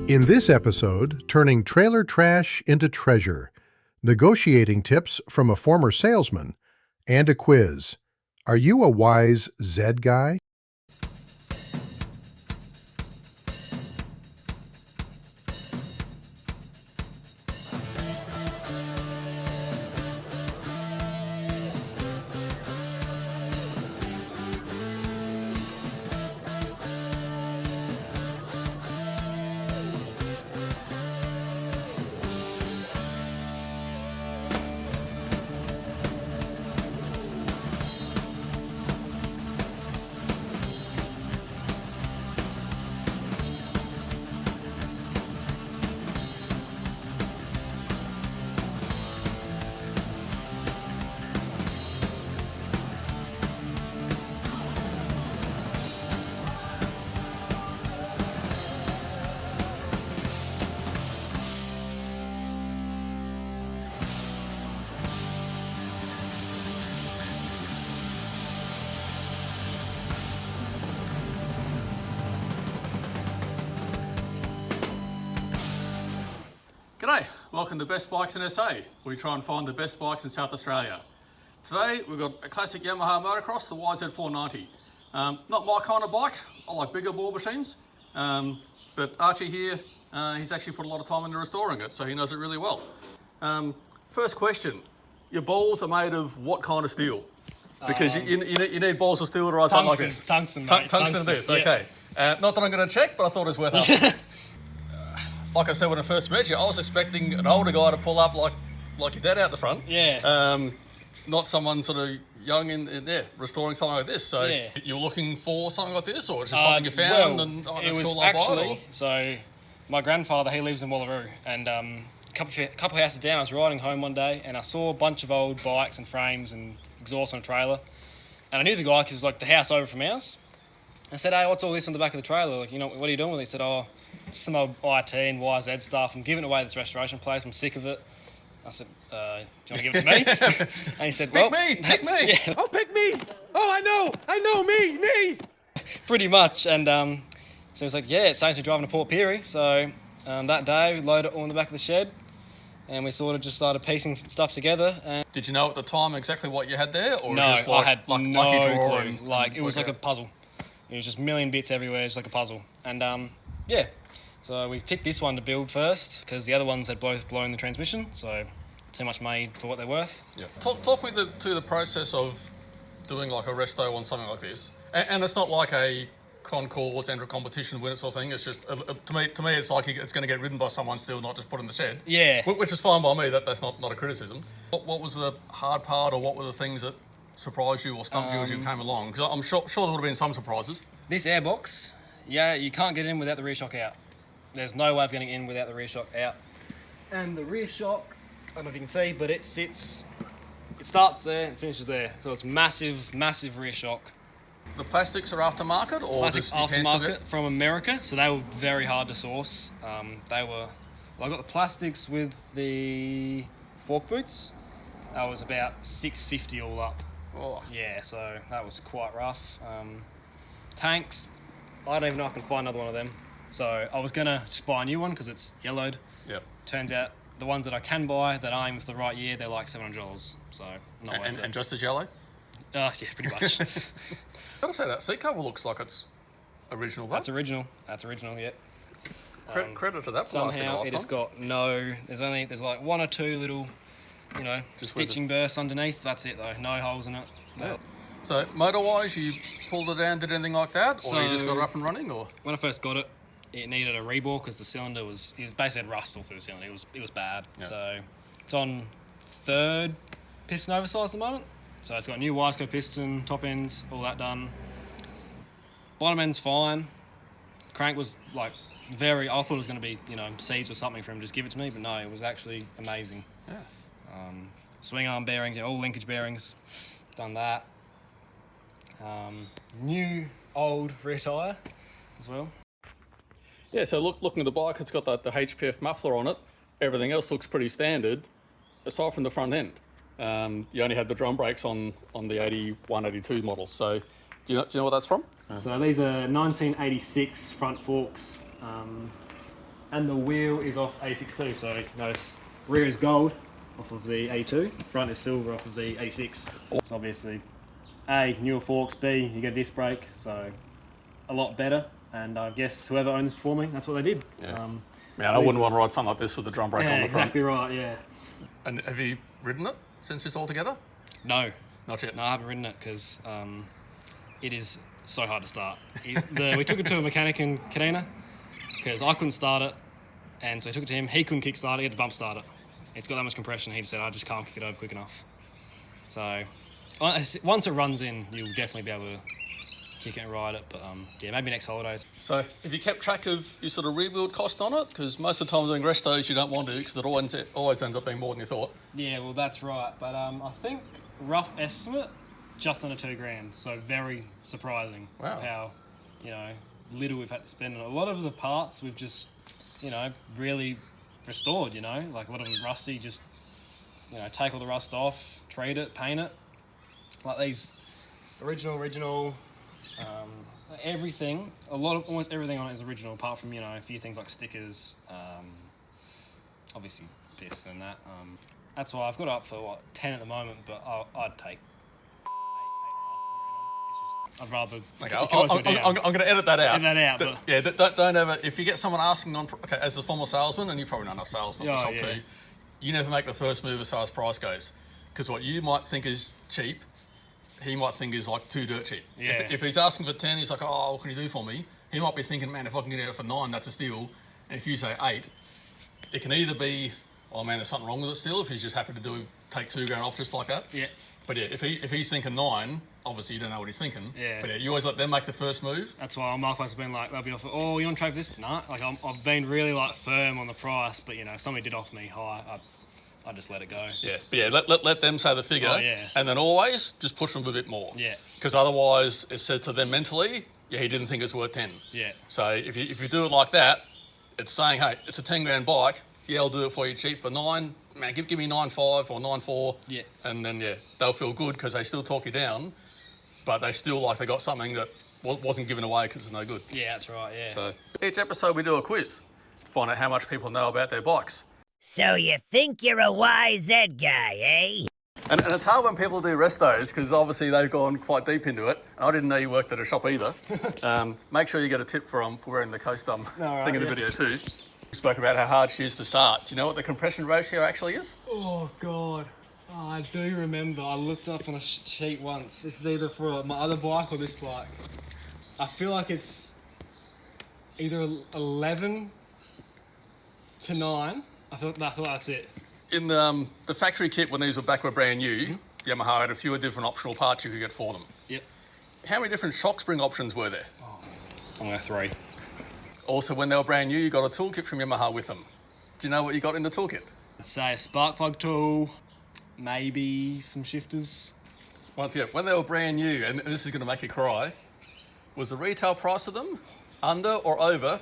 In this episode, turning trailer trash into treasure, negotiating tips from a former salesman, and a quiz. Are you a YZ guy? G'day, welcome to Best Bikes in SA. We try and find the best bikes in South Australia. Today we've got a classic Yamaha motocross, the YZ490. Not my kind of bike, I like bigger ball machines, but Archie here, he's actually put a lot of time into restoring it, so he knows it really well. First question, your balls are made of what kind of steel? Because you need balls of steel to ride something like this. Tungsten, mate. Tungsten it is, yeah. Okay. Not that I'm going to check, but I thought it was worth asking. Like I said when I first met you, I was expecting an older guy to pull up like your dad out the front. Yeah. Not someone sort of young in there restoring something like this. So Yeah. you're looking for something like this, or it's just something you found? Well, And that's it was cool, I'll buy it, actually, or? so my grandfather, he lives in Wallaroo, and a couple houses down, I was riding home one day and I saw a bunch of old bikes and frames and exhaust on a trailer. And I knew the guy because it was like the house over from ours. I said, hey, what's all this on the back of the trailer? Like, what are you doing with it? He said, oh, just some old IT and YZ stuff. I'm giving it away to this restoration place. I'm sick of it. I said, do you want to give it to me? And he said, well... Pick me! Yeah. Oh, pick me! Oh, I know, me! Pretty much. And so he was like, yeah, it saves me driving to Port Pirie. So that day, we loaded it all in the back of the shed and we sort of just started piecing stuff together. And Did you know at the time exactly what you had there? Or no, was it just like, I had lucky no draw clue. and It was like a puzzle. It was just a million bits everywhere, just like a puzzle. And yeah, so we picked this one to build first because the other ones had both blown the transmission, so too much made for what they're worth. Yeah. Talk me to the process of doing like a resto on something like this. And it's not like a concours, enter a competition, win it sort of thing. It's just, to me, it's like it's going to get ridden by someone still, not just put in the shed. Yeah. Which is fine by me, that's not a criticism. What was the hard part, or what were the things that surprised you or stumped you as you came along? Because I'm sure there would have been some surprises. This airbox, yeah, you can't get in without the rear shock out. There's no way of getting in without the rear shock out. And the rear shock, I don't know if you can see, but it starts there and finishes there. So it's massive, massive rear shock. The plastics are aftermarket, or Plastics just aftermarket from America, so they were very hard to source. I got the plastics with the fork boots. That was about $650 all up. Oh. Yeah, so that was quite rough. Tanks, I don't even know if I can find another one of them. So I was gonna just buy a new one because it's yellowed. Yep. Turns out the ones that I can buy that aren't even for the right year, they're like $700. So not worth it. And just as yellow? Yeah, pretty much. Gotta say, that seat cover looks like it's original. That's original, yeah. Credit to that for lasting a Somehow lifetime. it has got there's like one or two little, Just stitching bursts underneath. That's it though, no holes in it. Yeah. So motor-wise, you pulled it down, did anything like that, or you just got it up and running, or? When I first got it, it needed a rebore because the cylinder it was basically had rust all through the cylinder. It was bad. Yeah. So it's on third piston oversize at the moment. So it's got a new Wiseco piston, top ends, all that done. Bottom end's fine. Crank was like I thought it was going to be seeds or something for him to just give it to me, but no, it was actually amazing. Yeah. Swing arm bearings, all linkage bearings, done that. New old rear tyre as well. Yeah, so looking at the bike, it's got the HPF muffler on it. Everything else looks pretty standard, aside from the front end. You only had the drum brakes on the 81, 82 model. So do you know what that's from? So these are 1986 front forks. And the wheel is off A6 too, so notice rear is gold off of the A2, front is silver off of the A6. So obviously, A, newer forks, B, you get a disc brake, so a lot better. And I guess whoever owned this before me, that's what they did. Yeah. Man, I wouldn't want to ride something like this with the drum brake on the front. Exactly right, yeah. And have you ridden it since it's all together? No. Not yet? No, I haven't ridden it because it is so hard to start. We took it to a mechanic in Kadena because I couldn't start it, and so I took it to him. He couldn't kick start it, he had to bump start it. It's got that much compression, he just said, I just can't kick it over quick enough. So once it runs in, you'll definitely be able to kick it and ride it, but yeah, maybe next holidays. So have you kept track of your sort of rebuild cost on it? Because most of the time doing restos you don't want to because it always ends up being more than you thought. Yeah, well that's right, but I think rough estimate, just under $2,000, so very surprising. Wow. Of how, little we've had to spend on it. A lot of the parts we've just, really restored, like a lot of them rusty, just, take all the rust off, treat it, paint it. Like these original, everything, almost everything on it is original, apart from, a few things like stickers, obviously pissed and that. That's why I've got it up for 10 at the moment, but I'd take 8.5 for it. I'd rather. Okay, I'm going to edit that out. Edit that out. Yeah, don't ever. If you get someone asking as a former salesman, and you're probably not a salesman, but shop too, you never make the first move as far as price goes, because what you might think is cheap, he might think is like too dirt cheap. Yeah. If he's asking for 10, he's like, oh, what can you do for me? He might be thinking, man, if I can get it for 9, that's a steal. And if you say 8, it can either be, oh man, there's something wrong with it still, if he's just happy to take $2,000 off just like that. Yeah. But yeah, if he's thinking 9, obviously you don't know what he's thinking. Yeah. But yeah, you always let them make the first move. That's why my place has been like, they'll be offered, oh, you want to trade for this? Nah. Like I've been really firm on the price, but if somebody did offer me high, I'd just let it go. Yeah, but yeah, let them say the figure, and then always just push them a bit more. Yeah. Because otherwise, it says to them mentally, yeah, he didn't think it's worth 10. Yeah. So if you do it like that, it's saying, hey, it's a 10 grand bike. Yeah, I'll do it for you cheap for 9. Man, give me 9.5 or 9.4. Yeah. And then they'll feel good because they still talk you down, but they still like they got something that wasn't given away because it's no good. Yeah, that's right. Yeah. So each episode we do a quiz to find out how much people know about their bikes. So you think you're a YZ guy, eh? And it's hard when people do restos because obviously they've gone quite deep into it. I didn't know you worked at a shop either. Make sure you get a tip for wearing the Coast thing in the video too. You spoke about how hard she is to start. Do you know what the compression ratio actually is? Oh, God. Oh, I do remember. I looked up on a sheet once. This is either for my other bike or this bike. I feel like it's either 11 to 9. I thought that's it. In the factory kit when these were brand new, Yamaha had a few different optional parts you could get for them. Yep. How many different shock spring options were there? I'm going to 3. Also, when they were brand new, you got a toolkit from Yamaha with them. Do you know what you got in the toolkit? I'd say a spark plug tool, maybe some shifters. Once again, when they were brand new, and this is going to make you cry, was the retail price of them under or over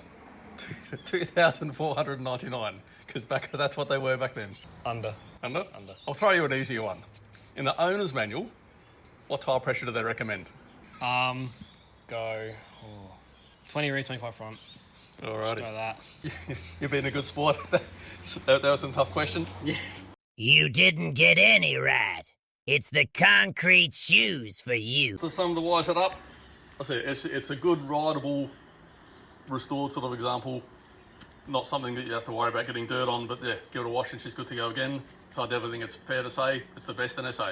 $2,499? Because that's what they were back then. Under. Under? Under. I'll throw you an easier one. In the owner's manual, what tyre pressure do they recommend? Go 20 rear, 25 front. Alrighty. Go that. You've been a good sport. There were some tough questions. Yeah. You didn't get any right. It's the concrete shoes for you. To sum the YZ up, I say it's a good rideable, restored sort of example. Not something that you have to worry about getting dirt on, but yeah, give it a wash and she's good to go again. So I definitely think it's fair to say it's the best in SA.